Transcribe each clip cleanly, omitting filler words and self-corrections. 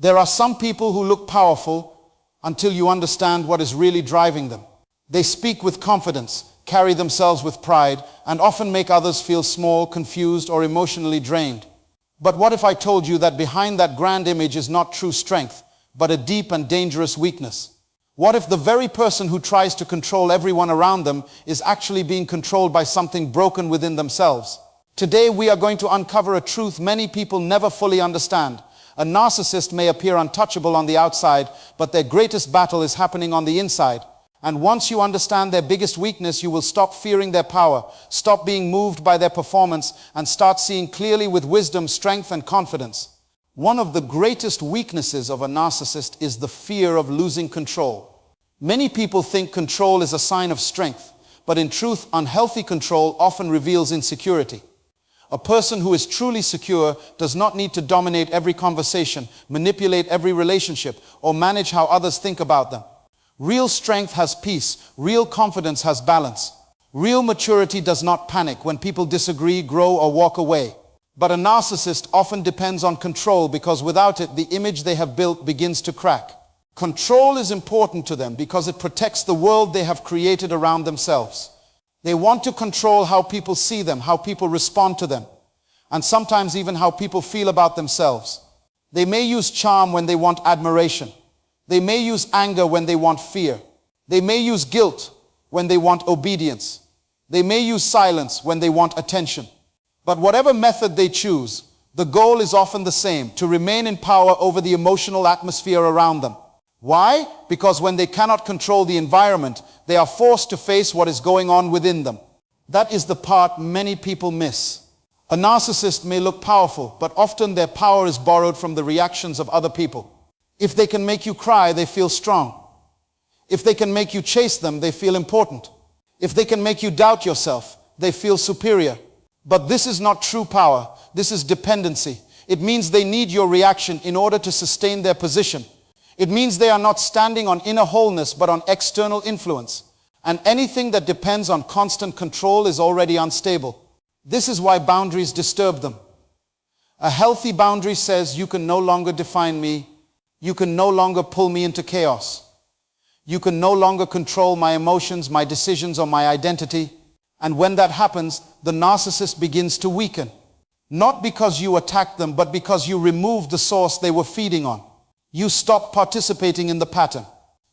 There are some people who look powerful until you understand what is really driving them. They speak with confidence, carry themselves with pride, and often make others feel small, confused, or emotionally drained. But what if I told you that behind that grand image is not true strength, but a deep and dangerous weakness? What if the very person who tries to control everyone around them is actually being controlled by something broken within themselves? Today we are going to uncover a truth many people never fully understand. A narcissist may appear untouchable on the outside, but their greatest battle is happening on the inside. And once you understand their biggest weakness, you will stop fearing their power, stop being moved by their performance, and start seeing clearly with wisdom, strength, and confidence. One of the greatest weaknesses of a narcissist is the fear of losing control. Many people think control is a sign of strength, but in truth, unhealthy control often reveals insecurity. A person who is truly secure does not need to dominate every conversation, manipulate every relationship, or manage how others think about them. Real strength has peace. Real confidence has balance. Real maturity does not panic when people disagree, grow, or walk away. But a narcissist often depends on control because without it, the image they have built begins to crack. Control is important to them because it protects the world they have created around themselves. They want to control how people see them, how people respond to them, and sometimes even how people feel about themselves. They may use charm when they want admiration. They may use anger when they want fear. They may use guilt when they want obedience. They may use silence when they want attention. But whatever method they choose, the goal is often the same: to remain in power over the emotional atmosphere around them. Why? Because when they cannot control the environment, they are forced to face what is going on within them. That is the part many people miss. A narcissist may look powerful, but often their power is borrowed from the reactions of other people. If they can make you cry, they feel strong. If they can make you chase them, they feel important. If they can make you doubt yourself, they feel superior. But this is not true power. This is dependency. It means they need your reaction in order to sustain their position. It means they are not standing on inner wholeness, but on external influence. And anything that depends on constant control is already unstable. This is why boundaries disturb them. A healthy boundary says, you can no longer define me. You can no longer pull me into chaos. You can no longer control my emotions, my decisions, or my identity. And when that happens, the narcissist begins to weaken. Not because you attacked them, but because you removed the source they were feeding on. You stop participating in the pattern.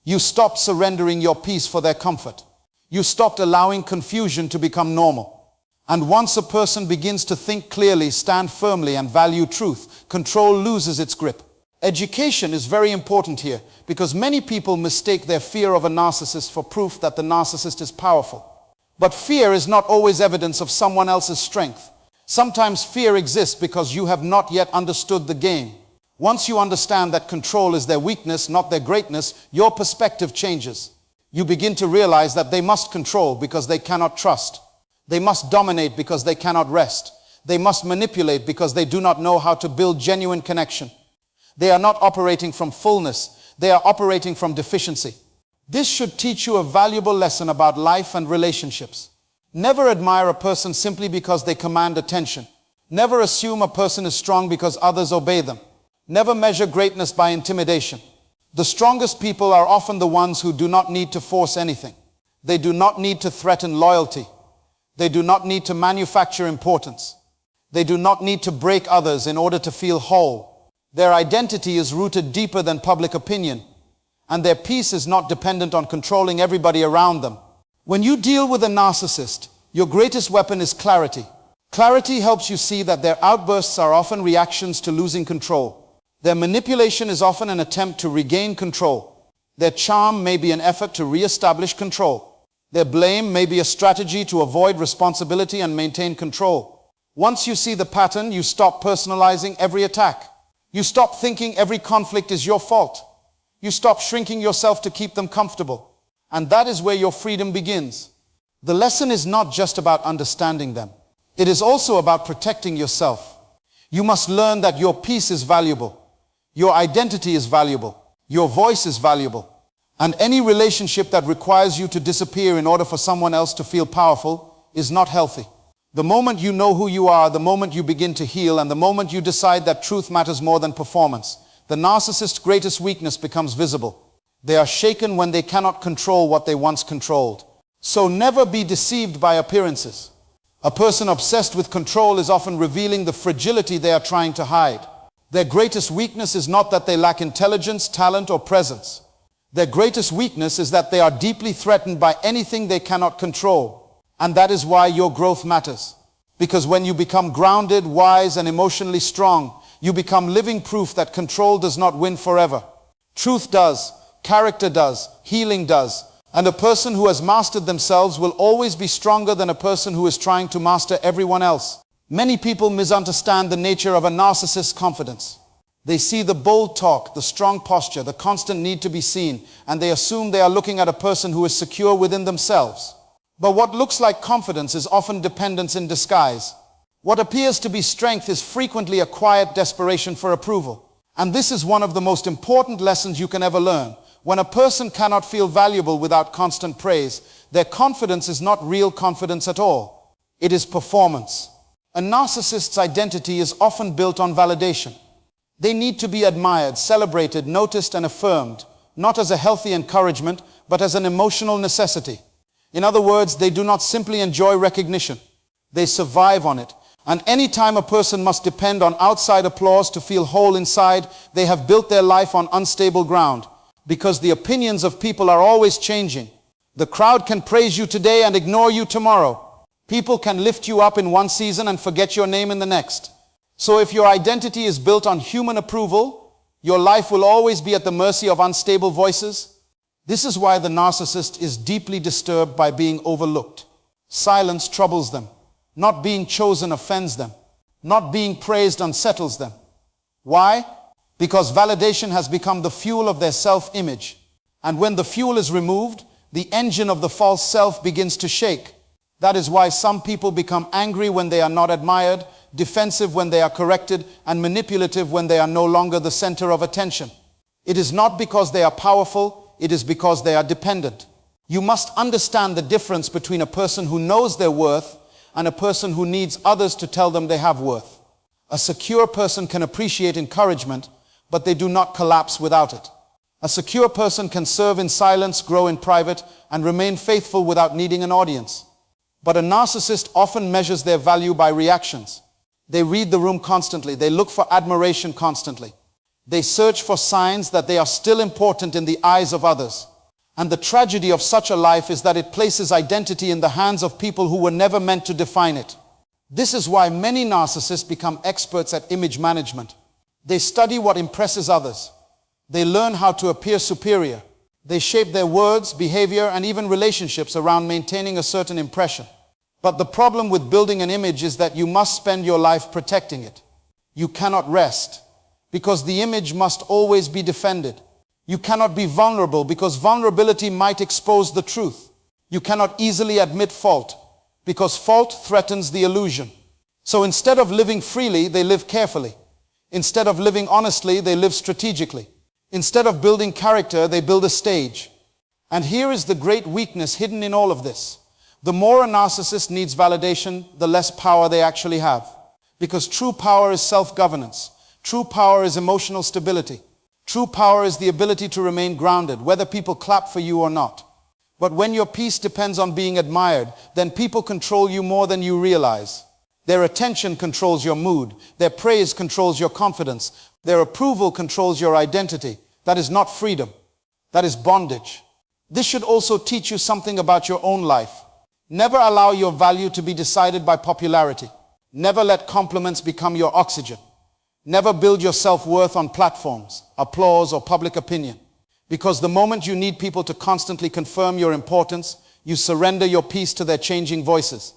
You stop surrendering your peace for their comfort. You stopped allowing confusion to become normal. And once a person begins to think clearly, stand firmly, and value truth, control loses its grip. Education is very important here because many people mistake their fear of a narcissist for proof that the narcissist is powerful. But fear is not always evidence of someone else's strength. Sometimes fear exists because you have not yet understood the game. Once you understand that control is their weakness, not their greatness, your perspective changes. You begin to realize that they must control because they cannot trust. They must dominate because they cannot rest. They must manipulate because they do not know how to build genuine connection. They are not operating from fullness. They are operating from deficiency. This should teach you a valuable lesson about life and relationships. Never admire a person simply because they command attention. Never assume a person is strong because others obey them. Never measure greatness by intimidation. The strongest people are often the ones who do not need to force anything. They do not need to threaten loyalty. They do not need to manufacture importance. They do not need to break others in order to feel whole. Their identity is rooted deeper than public opinion, and their peace is not dependent on controlling everybody around them. When you deal with a narcissist, your greatest weapon is clarity. Clarity helps you see that their outbursts are often reactions to losing control. Their manipulation is often an attempt to regain control. Their charm may be an effort to re-establish control. Their blame may be a strategy to avoid responsibility and maintain control. Once you see the pattern, you stop personalizing every attack. You stop thinking every conflict is your fault. You stop shrinking yourself to keep them comfortable. And that is where your freedom begins. The lesson is not just about understanding them. It is also about protecting yourself. You must learn that your peace is valuable. Your identity is valuable. Your voice is valuable. And any relationship that requires you to disappear in order for someone else to feel powerful is not healthy. The moment you know who you are, the moment you begin to heal, and the moment you decide that truth matters more than performance, the narcissist's greatest weakness becomes visible. They are shaken when they cannot control what they once controlled. So never be deceived by appearances. A person obsessed with control is often revealing the fragility they are trying to hide. Their greatest weakness is not that they lack intelligence, talent, or presence. Their greatest weakness is that they are deeply threatened by anything they cannot control. And that is why your growth matters. Because when you become grounded, wise, and emotionally strong, you become living proof that control does not win forever. Truth does, character does, healing does. And a person who has mastered themselves will always be stronger than a person who is trying to master everyone else. Many people misunderstand the nature of a narcissist's confidence. They see the bold talk, the strong posture, the constant need to be seen, and they assume they are looking at a person who is secure within themselves. But what looks like confidence is often dependence in disguise. What appears to be strength is frequently a quiet desperation for approval. And this is one of the most important lessons you can ever learn. When a person cannot feel valuable without constant praise, their confidence is not real confidence at all. It is performance. A narcissist's identity is often built on validation. They need to be admired, celebrated, noticed, and affirmed, not as a healthy encouragement, but as an emotional necessity. In other words, they do not simply enjoy recognition. They survive on it. And any time a person must depend on outside applause to feel whole inside, they have built their life on unstable ground. Because the opinions of people are always changing. The crowd can praise you today and ignore you tomorrow. People can lift you up in one season and forget your name in the next. So if your identity is built on human approval, your life will always be at the mercy of unstable voices. This is why the narcissist is deeply disturbed by being overlooked. Silence troubles them. Not being chosen offends them. Not being praised unsettles them. Why? Because validation has become the fuel of their self-image. And when the fuel is removed, the engine of the false self begins to shake. That is why some people become angry when they are not admired, defensive when they are corrected, and manipulative when they are no longer the center of attention. It is not because they are powerful, it is because they are dependent. You must understand the difference between a person who knows their worth and a person who needs others to tell them they have worth. A secure person can appreciate encouragement, but they do not collapse without it. A secure person can serve in silence, grow in private, and remain faithful without needing an audience. But a narcissist often measures their value by reactions. They read the room constantly. They look for admiration constantly. They search for signs that they are still important in the eyes of others. And the tragedy of such a life is that it places identity in the hands of people who were never meant to define it. This is why many narcissists become experts at image management. They study what impresses others. They learn how to appear superior. They shape their words, behavior, and even relationships around maintaining a certain impression. But the problem with building an image is that you must spend your life protecting it. You cannot rest, because the image must always be defended. You cannot be vulnerable, because vulnerability might expose the truth. You cannot easily admit fault, because fault threatens the illusion. So instead of living freely, they live carefully. Instead of living honestly, they live strategically. Instead of building character, they build a stage. And here is the great weakness hidden in all of this. The more a narcissist needs validation, the less power they actually have. Because true power is self-governance. True power is emotional stability. True power is the ability to remain grounded, whether people clap for you or not. But when your peace depends on being admired, then people control you more than you realize. Their attention controls your mood. Their praise controls your confidence. Their approval controls your identity. That is not freedom. That is bondage. This should also teach you something about your own life. Never allow your value to be decided by popularity. Never let compliments become your oxygen. Never build your self-worth on platforms, applause, or public opinion. Because the moment you need people to constantly confirm your importance, you surrender your peace to their changing voices.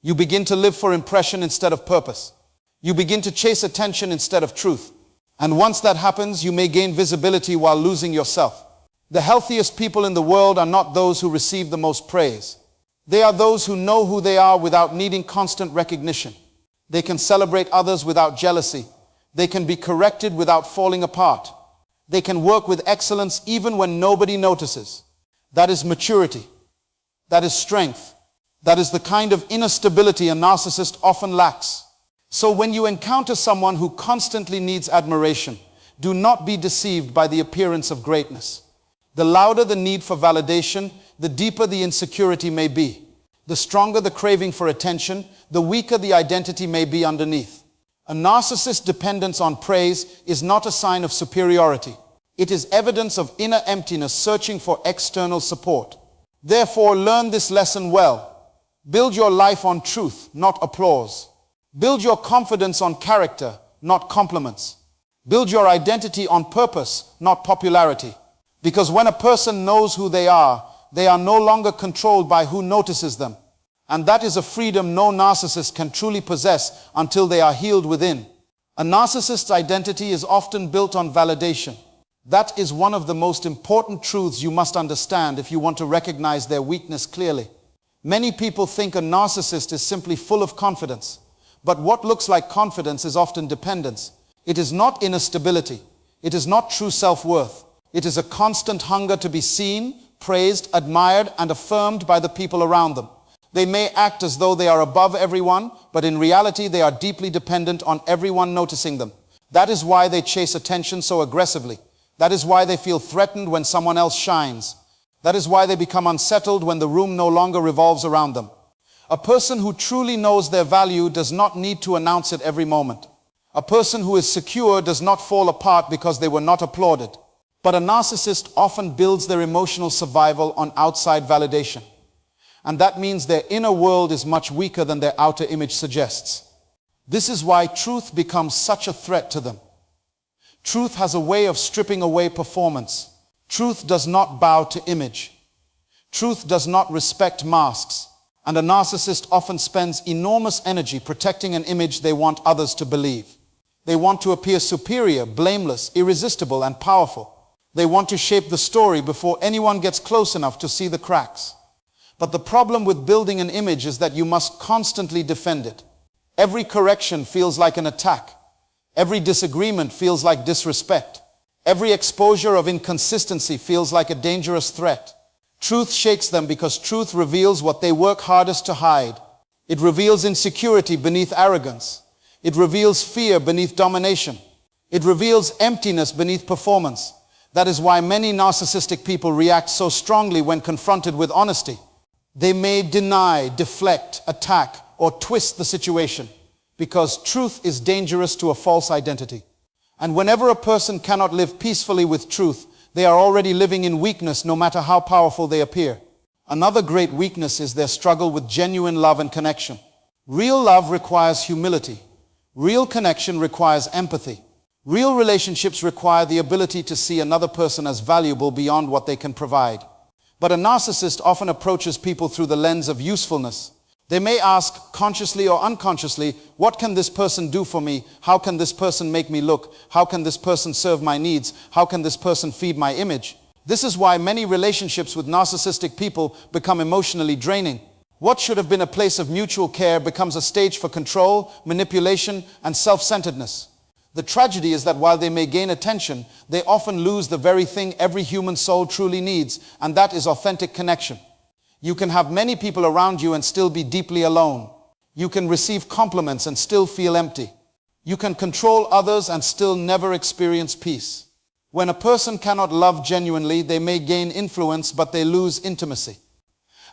You begin to live for impression instead of purpose. You begin to chase attention instead of truth. And once that happens, you may gain visibility while losing yourself. The healthiest people in the world are not those who receive the most praise. They are those who know who they are without needing constant recognition. They can celebrate others without jealousy. They can be corrected without falling apart. They can work with excellence even when nobody notices. That is maturity. That is strength. That is the kind of inner stability a narcissist often lacks. So when you encounter someone who constantly needs admiration, Do not be deceived by the appearance of greatness. The louder the need for validation, the deeper the insecurity may be. The stronger the craving for attention, the weaker the identity may be underneath. A narcissist's dependence on praise is not a sign of superiority. It is evidence of inner emptiness searching for external support. Therefore, learn this lesson well. Build your life on truth, not applause. Build your confidence on character, not compliments. Build your identity on purpose, not popularity. Because when a person knows who they are no longer controlled by who notices them. And that is a freedom no narcissist can truly possess until they are healed within. A narcissist's identity is often built on validation. That is one of the most important truths you must understand if you want to recognize their weakness clearly. Many people think a narcissist is simply full of confidence. But what looks like confidence is often dependence. It is not inner stability. It is not true self-worth. It is a constant hunger to be seen, praised, admired, and affirmed by the people around them. They may act as though they are above everyone, but in reality they are deeply dependent on everyone noticing them. That is why they chase attention so aggressively. That is why they feel threatened when someone else shines. That is why they become unsettled when the room no longer revolves around them. A person who truly knows their value does not need to announce it every moment. A person who is secure does not fall apart because they were not applauded. But a narcissist often builds their emotional survival on outside validation. And that means their inner world is much weaker than their outer image suggests. This is why truth becomes such a threat to them. Truth has a way of stripping away performance. Truth does not bow to image. Truth does not respect masks. And a narcissist often spends enormous energy protecting an image they want others to believe. They want to appear superior, blameless, irresistible, and powerful. They want to shape the story before anyone gets close enough to see the cracks. But the problem with building an image is that you must constantly defend it. Every correction feels like an attack. Every disagreement feels like disrespect. Every exposure of inconsistency feels like a dangerous threat. Truth shakes them because truth reveals what they work hardest to hide. It reveals insecurity beneath arrogance. It reveals fear beneath domination. It reveals emptiness beneath performance. That is why many narcissistic people react so strongly when confronted with honesty. They may deny, deflect, attack, or twist the situation because truth is dangerous to a false identity. And whenever a person cannot live peacefully with truth, they are already living in weakness no matter how powerful they appear. Another great weakness is their struggle with genuine love and connection. Real love requires humility. Real connection requires empathy. Real relationships require the ability to see another person as valuable beyond what they can provide. But a narcissist often approaches people through the lens of usefulness. They may ask, consciously or unconsciously, what can this person do for me? How can this person make me look? How can this person serve my needs? How can this person feed my image? This is why many relationships with narcissistic people become emotionally draining. What should have been a place of mutual care becomes a stage for control, manipulation, and self-centeredness. The tragedy is that while they may gain attention, they often lose the very thing every human soul truly needs, and that is authentic connection. You can have many people around you and still be deeply alone. You can receive compliments and still feel empty. You can control others and still never experience peace. When a person cannot love genuinely, they may gain influence, but they lose intimacy.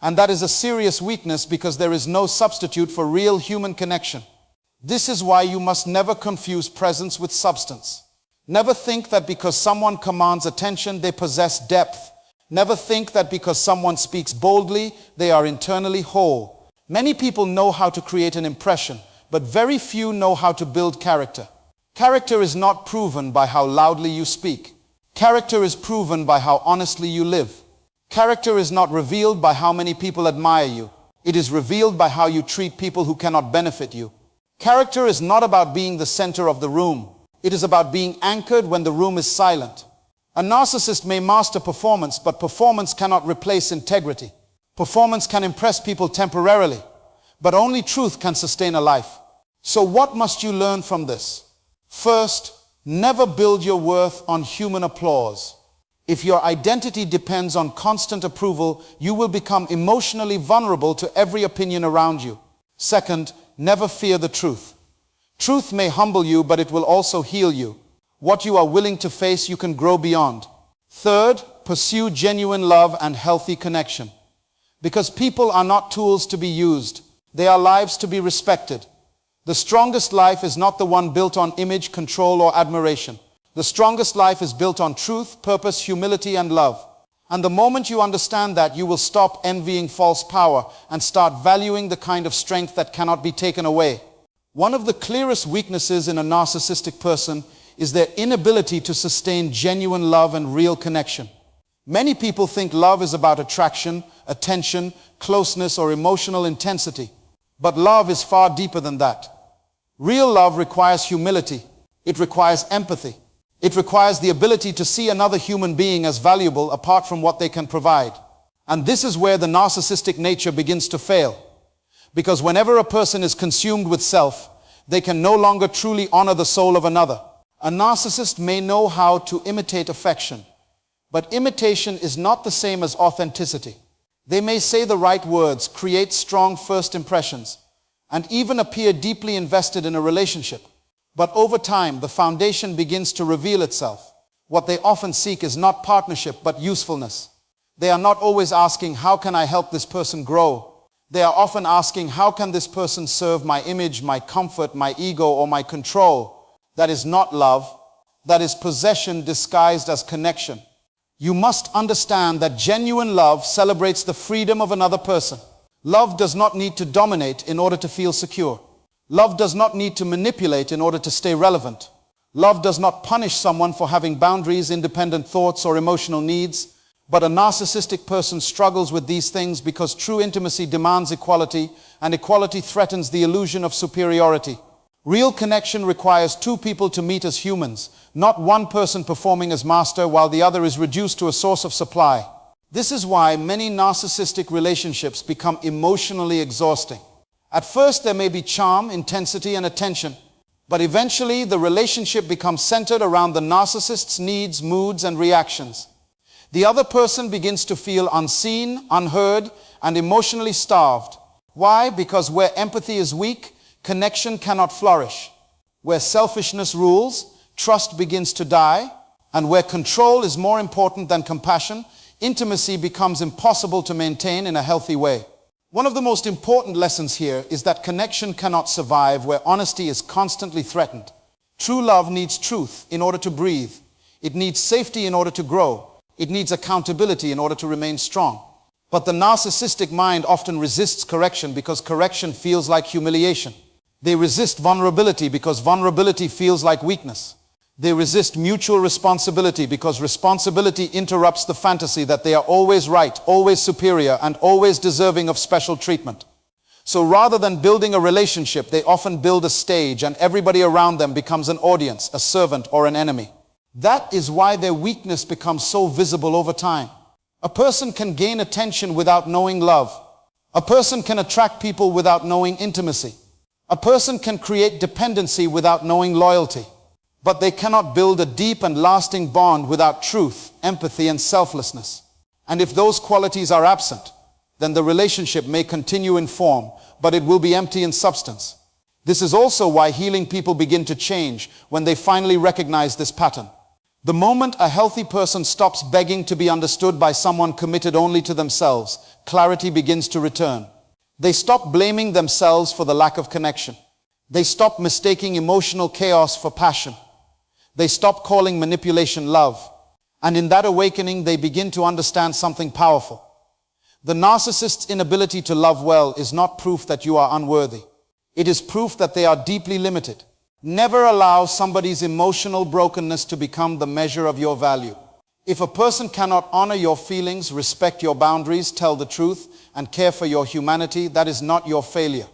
And that is a serious weakness because there is no substitute for real human connection. This is why you must never confuse presence with substance. Never think that because someone commands attention, they possess depth. Never think that because someone speaks boldly, they are internally whole. Many people know how to create an impression, but very few know how to build character. Character is not proven by how loudly you speak. Character is proven by how honestly you live. Character is not revealed by how many people admire you. It is revealed by how you treat people who cannot benefit you. Character is not about being the center of the room. It is about being anchored when the room is silent. A narcissist may master performance, but performance cannot replace integrity. Performance can impress people temporarily, but only truth can sustain a life. So what must you learn from this? First, never build your worth on human applause. If your identity depends on constant approval, you will become emotionally vulnerable to every opinion around you. Second, never fear the truth. Truth may humble you, but it will also heal you. What you are willing to face, you can grow beyond. Third, pursue genuine love and healthy connection. Because people are not tools to be used. They are lives to be respected. The strongest life is not the one built on image, control, or admiration. The strongest life is built on truth, purpose, humility, and love. And the moment you understand that, you will stop envying false power and start valuing the kind of strength that cannot be taken away. One of the clearest weaknesses in a narcissistic person is their inability to sustain genuine love and real connection. Many people think love is about attraction, attention, closeness, or emotional intensity. But love is far deeper than that. Real love requires humility. It requires empathy. It requires the ability to see another human being as valuable apart from what they can provide. And this is where the narcissistic nature begins to fail. Because whenever a person is consumed with self, they can no longer truly honor the soul of another. A narcissist may know how to imitate affection, but imitation is not the same as authenticity. They may say the right words, create strong first impressions, and even appear deeply invested in a relationship. But over time, the foundation begins to reveal itself. What they often seek is not partnership, but usefulness. They are not always asking, how can I help this person grow? They are often asking, how can this person serve my image, my comfort, my ego, or my control? That is not love. That is possession disguised as connection. You must understand that genuine love celebrates the freedom of another person. Love does not need to dominate in order to feel secure. Love does not need to manipulate in order to stay relevant. Love does not punish someone for having boundaries, independent thoughts, or emotional needs. But a narcissistic person struggles with these things because true intimacy demands equality, and equality threatens the illusion of superiority. Real connection requires two people to meet as humans, not one person performing as master while the other is reduced to a source of supply. This is why many narcissistic relationships become emotionally exhausting. At first there may be charm, intensity, and attention, but eventually the relationship becomes centered around the narcissist's needs, moods, and reactions. The other person begins to feel unseen, unheard, and emotionally starved. Why? Because where empathy is weak, connection cannot flourish. Where selfishness rules, trust begins to die. And where control is more important than compassion, intimacy becomes impossible to maintain in a healthy way. One of the most important lessons here is that connection cannot survive where honesty is constantly threatened. True love needs truth in order to breathe. It needs safety in order to grow. It needs accountability in order to remain strong. But the narcissistic mind often resists correction because correction feels like humiliation. They resist vulnerability because vulnerability feels like weakness. They resist mutual responsibility because responsibility interrupts the fantasy that they are always right, always superior, and always deserving of special treatment. So rather than building a relationship, they often build a stage, and everybody around them becomes an audience, a servant, or an enemy. That is why their weakness becomes so visible over time. A person can gain attention without knowing love. A person can attract people without knowing intimacy. A person can create dependency without knowing loyalty. But they cannot build a deep and lasting bond without truth, empathy, and selflessness. And if those qualities are absent, then the relationship may continue in form, but it will be empty in substance. This is also why healing people begin to change when they finally recognize this pattern. The moment a healthy person stops begging to be understood by someone committed only to themselves, clarity begins to return. They stop blaming themselves for the lack of connection. They stop mistaking emotional chaos for passion. They stop calling manipulation love. And in that awakening, they begin to understand something powerful. The narcissist's inability to love well is not proof that you are unworthy. It is proof that they are deeply limited. Never allow somebody's emotional brokenness to become the measure of your value. If a person cannot honor your feelings, respect your boundaries, tell the truth, and care for your humanity, that is not your failure.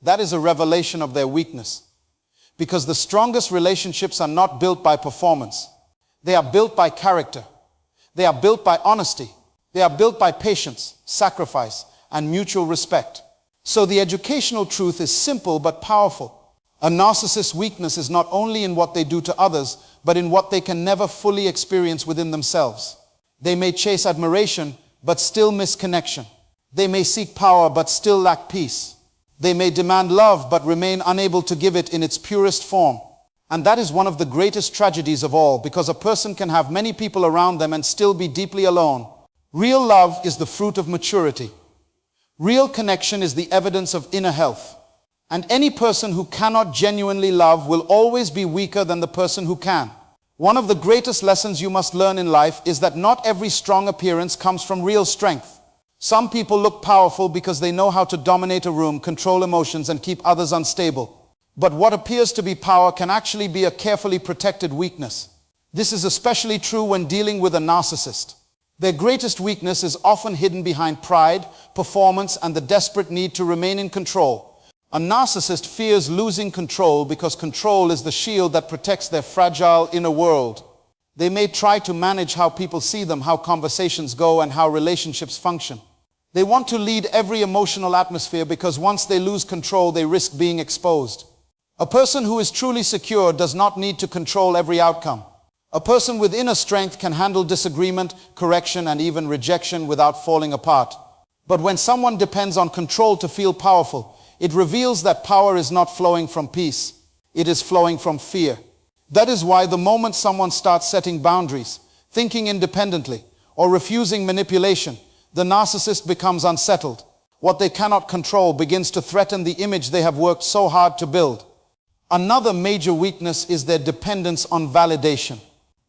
That is a revelation of their weakness. Because the strongest relationships are not built by performance. They are built by character. They are built by honesty. They are built by patience, sacrifice, and mutual respect. So the educational truth is simple but powerful. A narcissist's weakness is not only in what they do to others, but in what they can never fully experience within themselves. They may chase admiration, but still miss connection. They may seek power, but still lack peace. They may demand love, but remain unable to give it in its purest form. And that is one of the greatest tragedies of all, because a person can have many people around them and still be deeply alone. Real love is the fruit of maturity. Real connection is the evidence of inner health. And any person who cannot genuinely love will always be weaker than the person who can. One of the greatest lessons you must learn in life is that not every strong appearance comes from real strength. Some people look powerful because they know how to dominate a room, control emotions, and keep others unstable. But what appears to be power can actually be a carefully protected weakness. This is especially true when dealing with a narcissist. Their greatest weakness is often hidden behind pride, performance, and the desperate need to remain in control. A narcissist fears losing control because control is the shield that protects their fragile inner world. They may try to manage how people see them, how conversations go, and how relationships function. They want to lead every emotional atmosphere because once they lose control, they risk being exposed. A person who is truly secure does not need to control every outcome. A person with inner strength can handle disagreement, correction, and even rejection without falling apart. But when someone depends on control to feel powerful, it reveals that power is not flowing from peace. It is flowing from fear. That is why the moment someone starts setting boundaries, thinking independently, or refusing manipulation, the narcissist becomes unsettled. What they cannot control begins to threaten the image they have worked so hard to build. Another major weakness is their dependence on validation.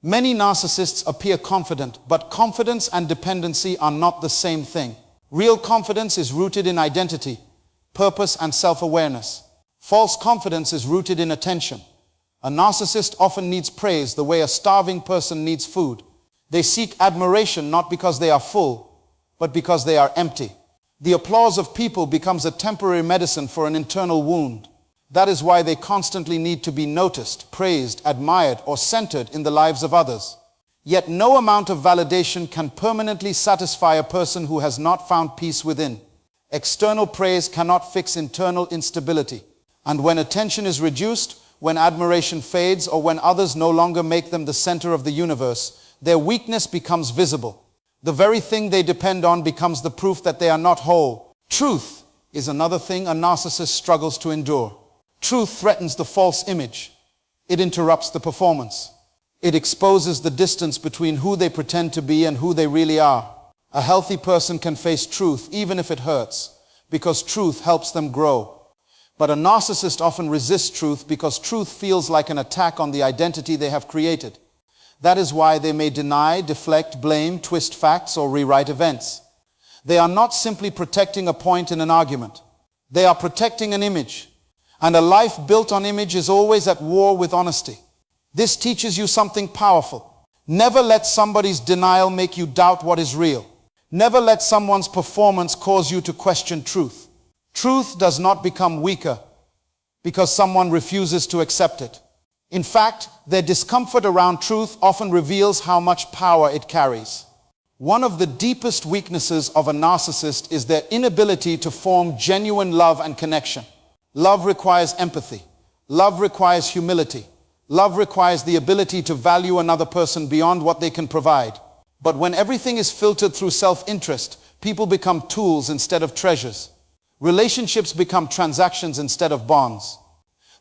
Many narcissists appear confident, but confidence and dependency are not the same thing. Real confidence is rooted in identity, purpose, and self-awareness. False confidence is rooted in attention. A narcissist often needs praise the way a starving person needs food. They seek admiration not because they are full, but because they are empty. The applause of people becomes a temporary medicine for an internal wound. That is why they constantly need to be noticed, praised, admired, or centered in the lives of others. Yet no amount of validation can permanently satisfy a person who has not found peace within. External praise cannot fix internal instability. And when attention is reduced, when admiration fades, or when others no longer make them the center of the universe, their weakness becomes visible. The very thing they depend on becomes the proof that they are not whole. Truth is another thing a narcissist struggles to endure. Truth threatens the false image. It interrupts the performance. It exposes the distance between who they pretend to be and who they really are. A healthy person can face truth even if it hurts, because truth helps them grow. But a narcissist often resists truth because truth feels like an attack on the identity they have created. That is why they may deny, deflect, blame, twist facts, or rewrite events. They are not simply protecting a point in an argument. They are protecting an image. And a life built on image is always at war with honesty. This teaches you something powerful. Never let somebody's denial make you doubt what is real. Never let someone's performance cause you to question truth. Truth does not become weaker because someone refuses to accept it. In fact, their discomfort around truth often reveals how much power it carries. One of the deepest weaknesses of a narcissist is their inability to form genuine love and connection. Love requires empathy. Love requires humility. Love requires the ability to value another person beyond what they can provide. But when everything is filtered through self-interest, people become tools instead of treasures. Relationships become transactions instead of bonds.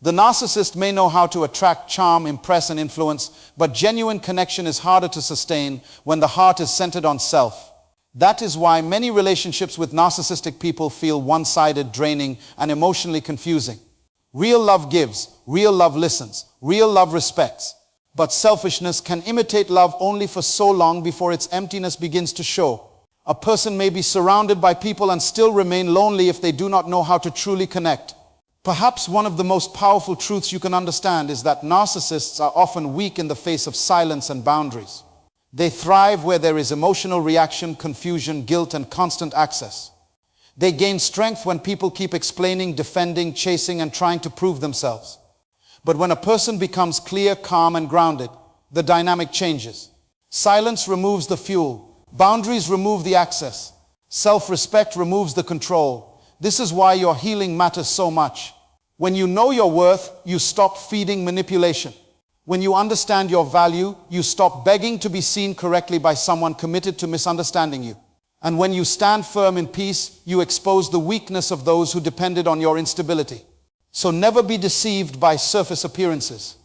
The narcissist may know how to attract, charm, impress, and influence, but genuine connection is harder to sustain when the heart is centered on self. That is why many relationships with narcissistic people feel one-sided, draining, and emotionally confusing. Real love gives, real love listens, real love respects. But selfishness can imitate love only for so long before its emptiness begins to show. A person may be surrounded by people and still remain lonely if they do not know how to truly connect. Perhaps one of the most powerful truths you can understand is that narcissists are often weak in the face of silence and boundaries. They thrive where there is emotional reaction, confusion, guilt, and constant access. They gain strength when people keep explaining, defending, chasing, and trying to prove themselves. But when a person becomes clear, calm, and grounded, the dynamic changes. Silence removes the fuel. Boundaries remove the access. Self-respect removes the control. This is why your healing matters so much. When you know your worth, you stop feeding manipulation. When you understand your value, you stop begging to be seen correctly by someone committed to misunderstanding you. And when you stand firm in peace, you expose the weakness of those who depended on your instability. So never be deceived by surface appearances.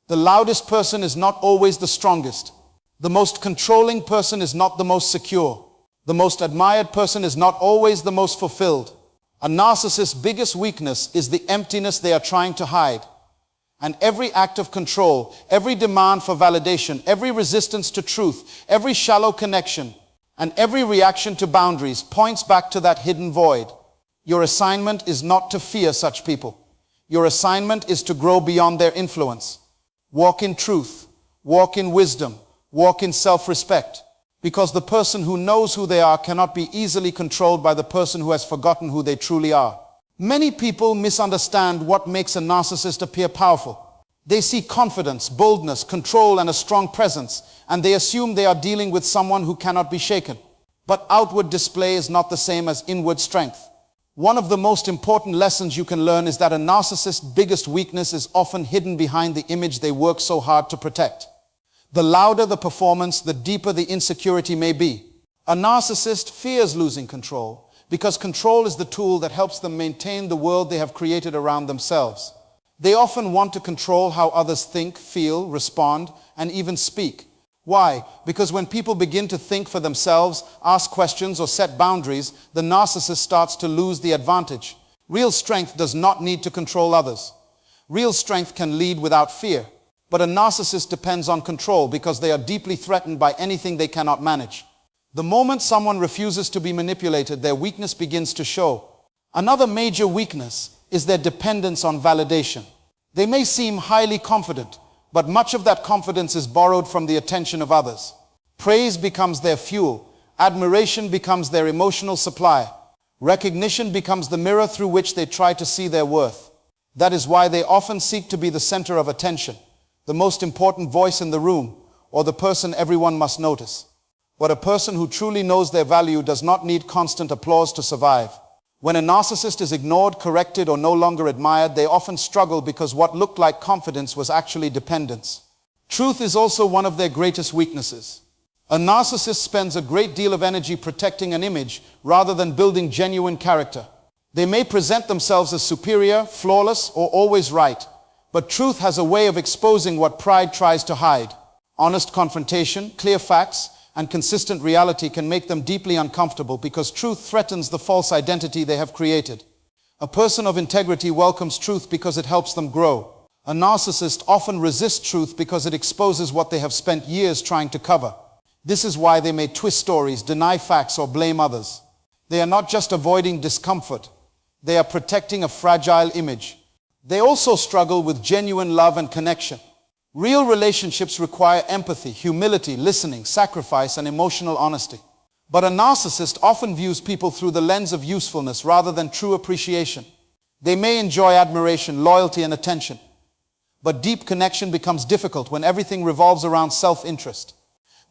The loudest person is not always the strongest. The most controlling person is not the most secure. The most admired person is not always the most fulfilled. A narcissist's biggest weakness is the emptiness they are trying to hide. And every act of control, every demand for validation, every resistance to truth, every shallow connection, and every reaction to boundaries points back to that hidden void. Your assignment is not to fear such people. Your assignment is to grow beyond their influence. Walk in truth, walk in wisdom, walk in self-respect. Because the person who knows who they are cannot be easily controlled by the person who has forgotten who they truly are. Many people misunderstand what makes a narcissist appear powerful. They see confidence, boldness, control, and a strong presence, and they assume they are dealing with someone who cannot be shaken. But outward display is not the same as inward strength. One of the most important lessons you can learn is that a narcissist's biggest weakness is often hidden behind the image they work so hard to protect. The louder the performance, the deeper the insecurity may be. A narcissist fears losing control because control is the tool that helps them maintain the world they have created around themselves. They often want to control how others think, feel, respond, and even speak. Why? Because when people begin to think for themselves, ask questions, or set boundaries, the narcissist starts to lose the advantage. Real strength does not need to control others. Real strength can lead without fear. But a narcissist depends on control because they are deeply threatened by anything they cannot manage. The moment someone refuses to be manipulated, their weakness begins to show. Another major weakness is their dependence on validation. They may seem highly confident, but much of that confidence is borrowed from the attention of others. Praise becomes their fuel. Admiration becomes their emotional supply. Recognition becomes the mirror through which they try to see their worth. That is why they often seek to be the center of attention, the most important voice in the room, or the person everyone must notice. But a person who truly knows their value does not need constant applause to survive. When a narcissist is ignored, corrected, or no longer admired, they often struggle because what looked like confidence was actually dependence. Truth is also one of their greatest weaknesses. A narcissist spends a great deal of energy protecting an image rather than building genuine character. They may present themselves as superior, flawless, or always right. But truth has a way of exposing what pride tries to hide. Honest confrontation, clear facts, and consistent reality can make them deeply uncomfortable because truth threatens the false identity they have created. A person of integrity welcomes truth because it helps them grow. A narcissist often resists truth because it exposes what they have spent years trying to cover. This is why they may twist stories, deny facts, or blame others. They are not just avoiding discomfort. They are protecting a fragile image. They also struggle with genuine love and connection. Real relationships require empathy, humility, listening, sacrifice, and emotional honesty. But a narcissist often views people through the lens of usefulness rather than true appreciation. They may enjoy admiration, loyalty, and attention. But deep connection becomes difficult when everything revolves around self-interest.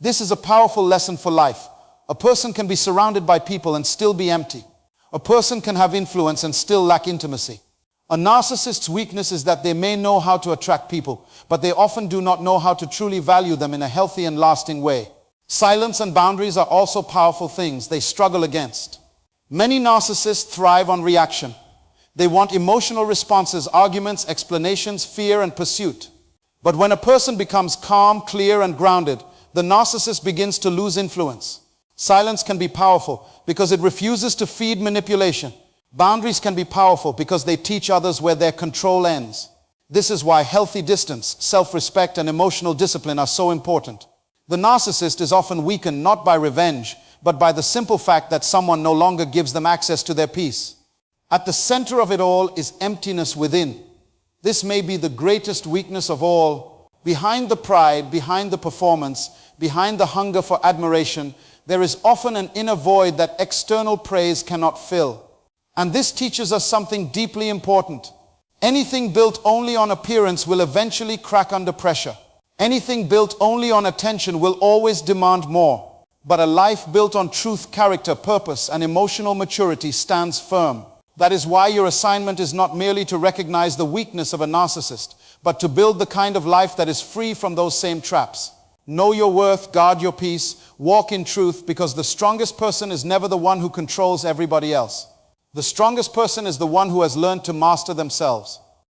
This is a powerful lesson for life. A person can be surrounded by people and still be empty. A person can have influence and still lack intimacy. A narcissist's weakness is that they may know how to attract people, but they often do not know how to truly value them in a healthy and lasting way. Silence and boundaries are also powerful things they struggle against. Many narcissists thrive on reaction. They want emotional responses, arguments, explanations, fear, and pursuit. But when a person becomes calm, clear, and grounded, the narcissist begins to lose influence. Silence can be powerful because it refuses to feed manipulation. Boundaries can be powerful because they teach others where their control ends. This is why healthy distance, self-respect, and emotional discipline are so important. The narcissist is often weakened not by revenge, but by the simple fact that someone no longer gives them access to their peace. At the center of it all is emptiness within. This may be the greatest weakness of all. Behind the pride, behind the performance, behind the hunger for admiration, there is often an inner void that external praise cannot fill. And this teaches us something deeply important. Anything built only on appearance will eventually crack under pressure. Anything built only on attention will always demand more. But a life built on truth, character, purpose, and emotional maturity stands firm. That is why your assignment is not merely to recognize the weakness of a narcissist, but to build the kind of life that is free from those same traps. Know your worth, guard your peace, walk in truth, because the strongest person is never the one who controls everybody else. The strongest person is the one who has learned to master themselves.